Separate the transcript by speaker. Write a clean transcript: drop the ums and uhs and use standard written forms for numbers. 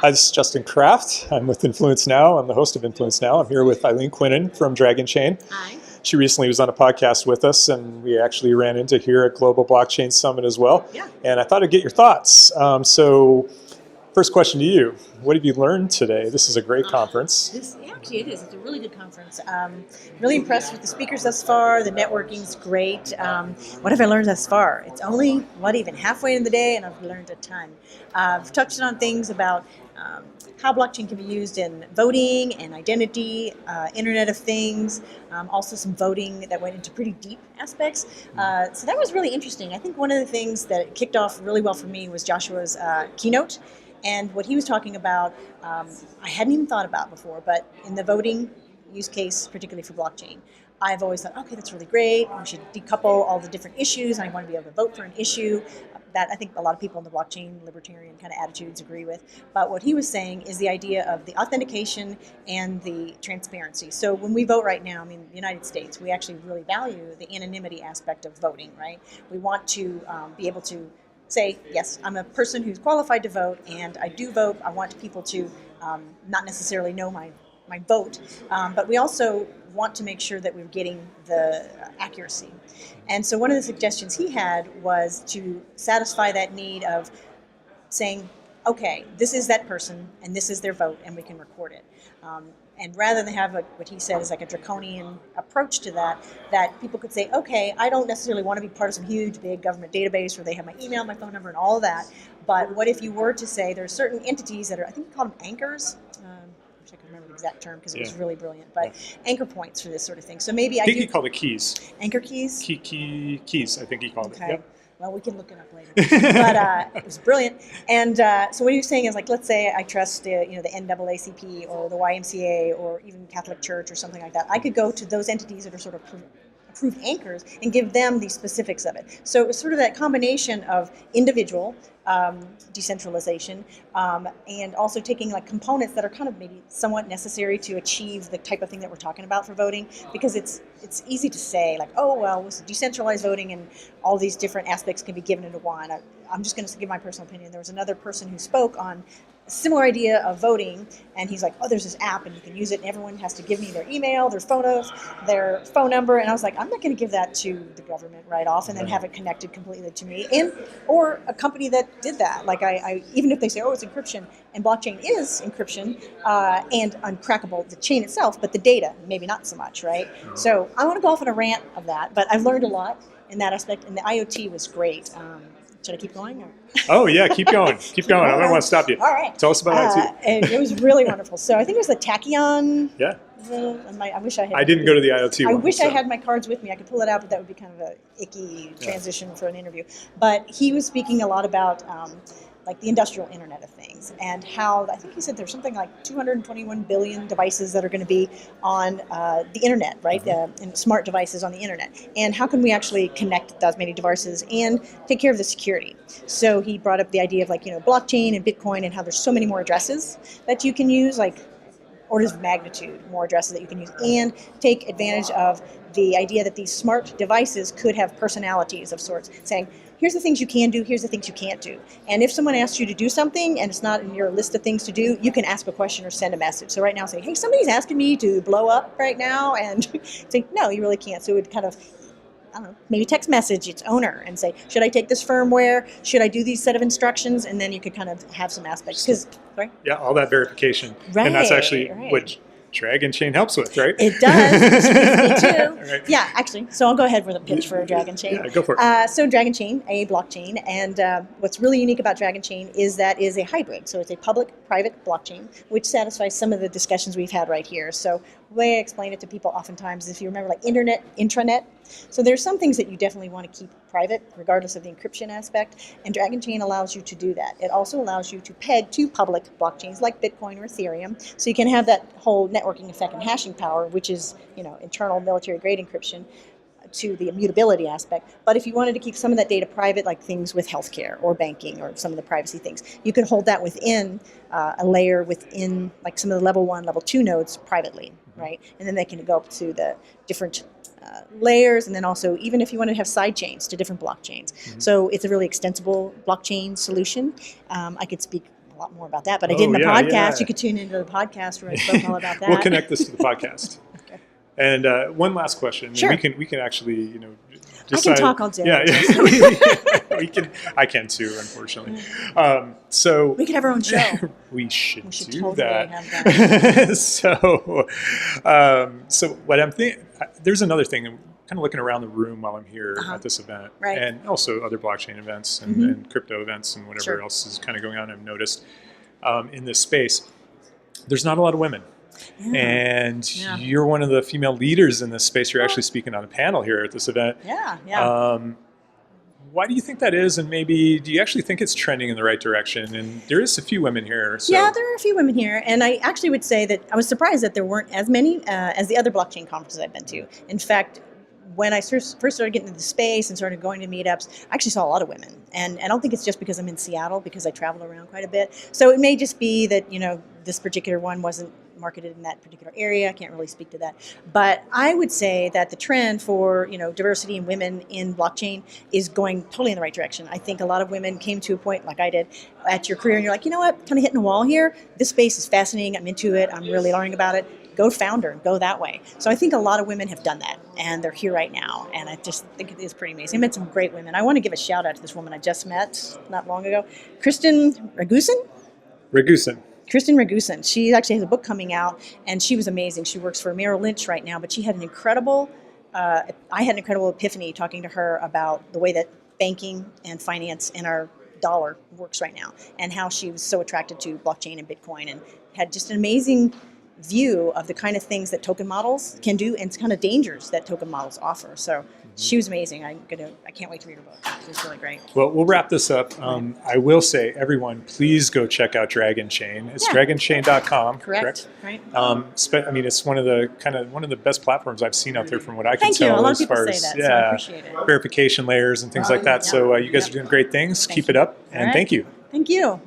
Speaker 1: Hi, this is Justin Kraft. I'm with Influence Now. I'm the host of Influence Now. I'm here with Eileen Quenin from Dragonchain.
Speaker 2: Hi.
Speaker 1: She recently was on a podcast with us, and we actually ran into here at Global Blockchain Summit as well.
Speaker 2: Yeah.
Speaker 1: And I thought I'd get your thoughts. So, first question to you. What have you learned today? This is a great conference.
Speaker 2: Actually, it is. It's a really good conference. Really impressed with the speakers thus far. The networking's great. What have I learned thus far? It's only, even halfway in the day, and I've learned a ton. I've touched on things about how blockchain can be used in voting and identity, Internet of Things, also some voting that went into pretty deep aspects. So that was really interesting. I think one of the things that kicked off really well for me was Joshua's keynote. And what he was talking about, I hadn't even thought about before, but in the voting use case, particularly for blockchain, I've always thought, okay, that's really great. We should decouple all the different issues. I want to be able to vote for an issue that I think a lot of people in the blockchain libertarian kind of attitudes agree with. But what he was saying is the idea of the authentication and the transparency. So when we vote right now, in the United States, we actually really value the anonymity aspect of voting, right? We want to be able to say, yes, I'm a person who's qualified to vote, and I do vote. I want people to not necessarily know my vote, but we also want to make sure that we're getting the accuracy. And so one of the suggestions he had was to satisfy that need of saying, okay, this is that person, and this is their vote, and we can record it. And rather than have what he said is like a draconian approach to that people could say, okay, I don't necessarily want to be part of some huge, big government database where they have my email, my phone number, and all of that. But what if you were to say there are certain entities that are, I think we call them anchors. I wish I could remember the exact term because it was really brilliant. But anchor points for this sort of thing. So maybe
Speaker 1: I think he called it keys.
Speaker 2: Anchor keys?
Speaker 1: Keys, I think he called it. Yep.
Speaker 2: Well, we can look it up later. But it was brilliant. And so what he was saying is, like, let's say I trust the NAACP or the YMCA or even Catholic Church or something like that. I could go to those entities that are sort of approved anchors and give them the specifics of it. So it was sort of that combination of individual decentralization and also taking like components that are kind of maybe somewhat necessary to achieve the type of thing that we're talking about for voting, because it's easy to say like, oh, well, with decentralized voting and all these different aspects can be given into one. I'm just going to give my personal opinion. There was another person who spoke on a similar idea of voting, and he's like, oh, there's this app and you can use it and everyone has to give me their email, their photos, their phone number. And I was like, I'm not going to give that to the government right off and then have it connected completely to me, or a company that did that. Like I even if they say, oh, it's encryption, and blockchain is encryption and uncrackable, the chain itself, but the data, maybe not so much, right? So I want to go off on a rant of that, but I've learned a lot in that aspect, and the IoT was great. Should I keep going? Or?
Speaker 1: Oh, yeah, keep going. Keep going. I don't want to stop you.
Speaker 2: All right.
Speaker 1: Tell us about IoT.
Speaker 2: And it was really wonderful. So I think it was the Tachyon.
Speaker 1: Yeah.
Speaker 2: I wish I had.
Speaker 1: I didn't go to the IoT one.
Speaker 2: I wish I had my cards with me. I could pull it out, but that would be kind of a icky transition for an interview. But he was speaking a lot about like the industrial Internet of Things, and how I think he said there's something like 221 billion devices that are going to be on the internet, right? And smart devices on the internet. And how can we actually connect those many devices and take care of the security? So he brought up the idea of like, blockchain and Bitcoin, and how there's so many more addresses that you can use, like orders of magnitude more addresses that you can use, and take advantage of the idea that these smart devices could have personalities of sorts, saying, here's the things you can do, here's the things you can't do. And if someone asks you to do something and it's not in your list of things to do, you can ask a question or send a message. So right now say, hey, somebody's asking me to blow up right now, and say, no, you really can't. So it would kind of, I don't know, maybe text message its owner and say, should I take this firmware? Should I do these set of instructions? And then you could kind of have some aspects. Sorry?
Speaker 1: Yeah, all that verification.
Speaker 2: Right.
Speaker 1: And that's actually what Dragonchain helps with, right?
Speaker 2: It does, too.
Speaker 1: Right.
Speaker 2: Yeah, actually. So I'll go ahead with a pitch for Dragonchain.
Speaker 1: Yeah, go for it.
Speaker 2: So Dragonchain, a blockchain, and what's really unique about Dragonchain is that is a hybrid. So it's a public-private blockchain, which satisfies some of the discussions we've had right here. So the way I explain it to people oftentimes is, if you remember, like internet, intranet. So there's some things that you definitely want to keep private, regardless of the encryption aspect, and Dragonchain allows you to do that. It also allows you to peg to public blockchains like Bitcoin or Ethereum, so you can have that whole networking effect and hashing power, which is, internal military-grade encryption, to the immutability aspect. But if you wanted to keep some of that data private, like things with healthcare or banking or some of the privacy things, you could hold that within a layer within like some of the level 1, level 2 nodes privately, right? And then they can go up to the different layers, and then also even if you want to have side chains to different blockchains. So it's a really extensible blockchain solution. I could speak lot more about that, but I did in the
Speaker 1: yeah,
Speaker 2: podcast.
Speaker 1: yeah.
Speaker 2: You could tune into the podcast where I spoke all about that.
Speaker 1: We'll connect this to the podcast.
Speaker 2: Okay.
Speaker 1: And one last question.
Speaker 2: Sure.
Speaker 1: We can actually,
Speaker 2: I can talk all day.
Speaker 1: Yeah. we can. I can too, unfortunately. So
Speaker 2: We could have our own show.
Speaker 1: we should do
Speaker 2: totally
Speaker 1: that.
Speaker 2: have that.
Speaker 1: So what I'm thinking, there's another thing. I'm kind of looking around the room while I'm here at this event,
Speaker 2: Right.
Speaker 1: and also other blockchain events and crypto events and whatever
Speaker 2: Sure.
Speaker 1: else is kind of going on. I've noticed in this space, there's not a lot of women.
Speaker 2: Yeah.
Speaker 1: And
Speaker 2: Yeah.
Speaker 1: you're one of the female leaders in this space. You're actually speaking on a panel here at this event.
Speaker 2: Yeah.
Speaker 1: Why do you think that is? And maybe do you actually think it's trending in the right direction? And there is a few women here. So.
Speaker 2: Yeah, there are a few women here, and I actually would say that I was surprised that there weren't as many as the other blockchain conferences I've been to. In fact, when I first started getting into the space and started going to meetups, I actually saw a lot of women. And I don't think it's just because I'm in Seattle, because I travel around quite a bit. So it may just be that, this particular one wasn't marketed in that particular area. I can't really speak to that. But I would say that the trend for, diversity and women in blockchain is going totally in the right direction. I think a lot of women came to a point like I did at your career and you're like, you know what, kind of hitting a wall here. This space is fascinating. I'm into it. I'm really learning about it. Go founder, go that way. So I think a lot of women have done that, and they're here right now. And I just think it is pretty amazing. I met some great women. I want to give a shout out to this woman I just met not long ago, Kristen Ragusan. Kristen Ragusan. She actually has a book coming out, and she was amazing. She works for Merrill Lynch right now, but she had an incredible, I had an incredible epiphany talking to her about the way that banking and finance and our dollar works right now, and how she was so attracted to blockchain and Bitcoin, and had just an amazing view of the kind of things that token models can do and kind of dangers that token models offer. So she was amazing. I can't wait to read her book. It was really great.
Speaker 1: Well, we'll wrap this up. I will say, everyone, please go check out Dragonchain. It's dragonchain.com.
Speaker 2: Correct. Right.
Speaker 1: It's one of the best platforms I've seen out there from what I can
Speaker 2: Thank you.
Speaker 1: tell.
Speaker 2: A lot of
Speaker 1: as
Speaker 2: people
Speaker 1: far
Speaker 2: say
Speaker 1: as
Speaker 2: that, so I appreciate it.
Speaker 1: verification layers and things like that. So you guys are doing great things. Keep it up, and
Speaker 2: right.
Speaker 1: thank you.
Speaker 2: Thank you.